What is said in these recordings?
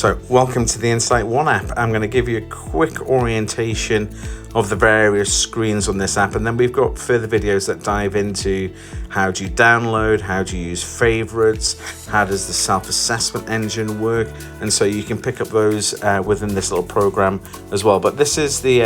So welcome to the InsightOne app. I'm going to give you a quick orientation of the various screens on this app, and then we've got further videos that dive into how do you download, how do you use favorites, how does the self-assessment engine work, and so you can pick up those within this little program as well. But this is the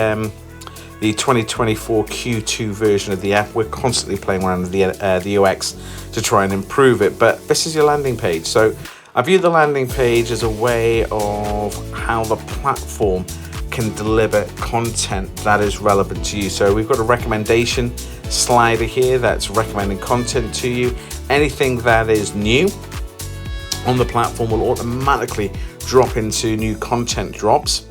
2024 Q2 version of the app. We're constantly playing around with the UX to try and improve it, but this is your landing page. So I view the landing page as a way of how the platform can deliver content that is relevant to you. So we've got a recommendation slider here that's recommending content to you. Anything that is new on the platform will automatically drop into new content drops.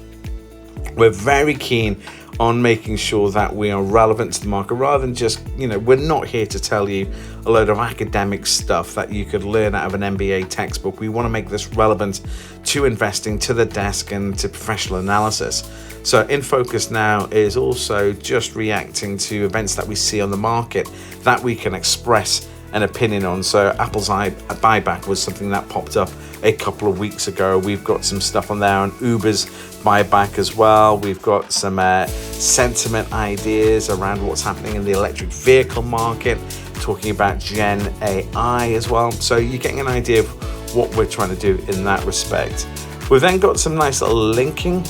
We're very keen on making sure that we are relevant to the market rather than just, we're not here to tell you a load of academic stuff that you could learn out of an MBA textbook. We want to make this relevant to investing, to the desk, and to professional analysis. So In Focus now is also just reacting to events that we see on the market that we can express an opinion on. So Apple's buyback was something that popped up a couple of weeks ago. We've got some stuff on there on Uber's buyback as well. We've got some sentiment ideas around what's happening in the electric vehicle market, talking about Gen AI as well. So you're getting an idea of what we're trying to do in that respect. We've then got some nice little linking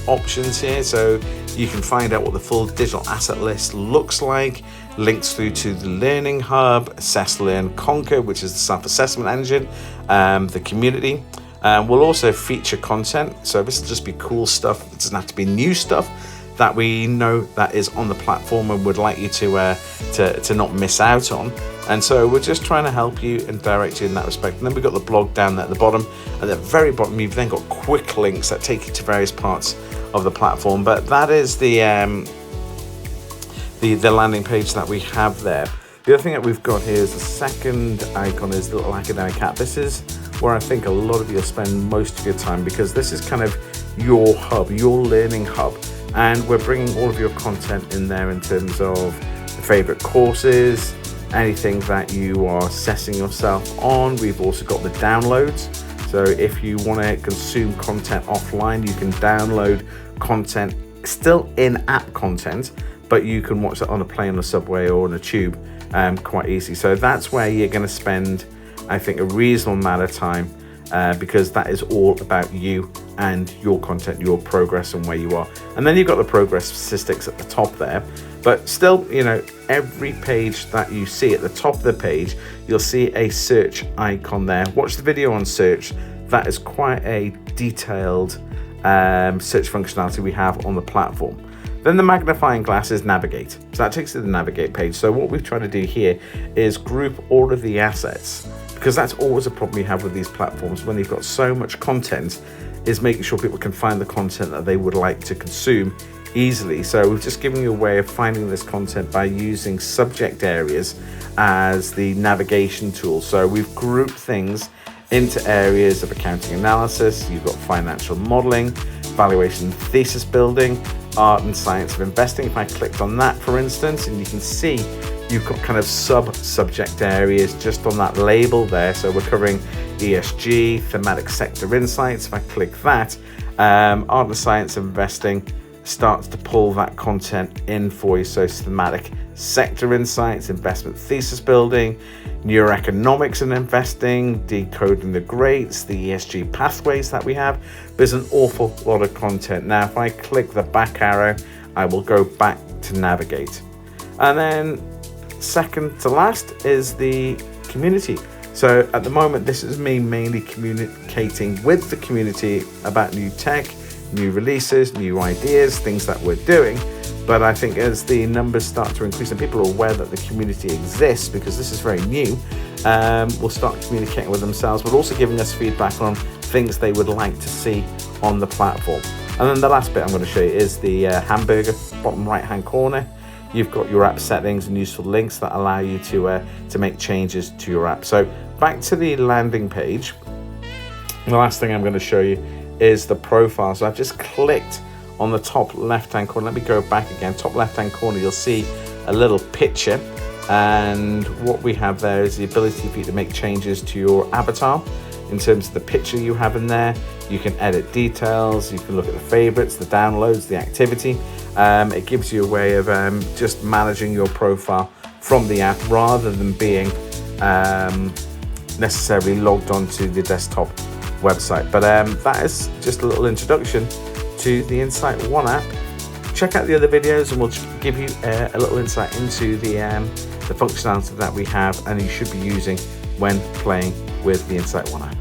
options here, so you can find out what the full digital asset list looks like, links through to the Learning Hub, Assess, Learn, Conquer, which is the self-assessment engine, the community. We'll also feature content, so this will just be cool stuff. It doesn't have to be new stuff that we know that is on the platform and would like you to not miss out on. And so we're just trying to help you and direct you in that respect. And then we've got the blog down there at the bottom. At the very bottom, you've then got quick links that take you to various parts of the platform. But that is the landing page that we have there. The other thing that we've got here is the second icon is the little academic hat. This is where I think a lot of you spend most of your time, because this is kind of your hub, your learning hub. And we're bringing all of your content in there in terms of the favorite courses, anything that you are assessing yourself on. We've also got the downloads. So if you want to consume content offline, you can download content, still in-app content, but you can watch it on a plane, on a subway, or on a tube quite easy. So that's where you're going to spend, I think, a reasonable amount of time because that is all about you and your content, your progress, and where you are. And then you've got the progress statistics at the top there. But still, every page that you see at the top of the page, you'll see a search icon there. Watch the video on search. That is quite a detailed search functionality we have on the platform. Then the magnifying glass is navigate. So that takes you to the navigate page. So what we've tried to do here is group all of the assets, because that's always a problem you have with these platforms when you've got so much content, is making sure people can find the content that they would like to consume easily. So we've just given you a way of finding this content by using subject areas as the navigation tool. So we've grouped things into areas of accounting analysis. You've got financial modeling, valuation, thesis building, art and science of investing. If I clicked on that, for instance, and you can see you've got kind of sub-subject areas just on that label there. So we're covering ESG, thematic sector insights. If I click that, art and science of investing starts to pull that content in for you. So thematic sector insights, investment thesis building, neuroeconomics and investing, decoding the greats, the ESG pathways that we have. There's an awful lot of content. Now, if I click the back arrow, I will go back to navigate. And then second to last is the community. So at the moment, this is me mainly communicating with the community about new tech, new releases, new ideas, things that we're doing. But I think as the numbers start to increase and people are aware that the community exists, because this is very new, will start communicating with themselves, but also giving us feedback on things they would like to see on the platform. And then the last bit I'm going to show you is the hamburger, bottom right hand corner. You've got your app settings and useful links that allow you to make changes to your app. So back to the landing page. The last thing I'm going to show you is the profile. So I've just clicked on the top left hand corner. Let me go back again. Top left hand corner, you'll see a little picture, and what we have there is the ability for you to make changes to your avatar. in terms of the picture you have in there. You can edit details, you can look at the favorites, the downloads, the activity. It gives you a way of just managing your profile from the app rather than being necessarily logged onto the desktop website. But that is just a little introduction to the InsightOne app. Check out the other videos and we'll give you a little insight into the functionality that we have and you should be using when playing with the InsightOne app.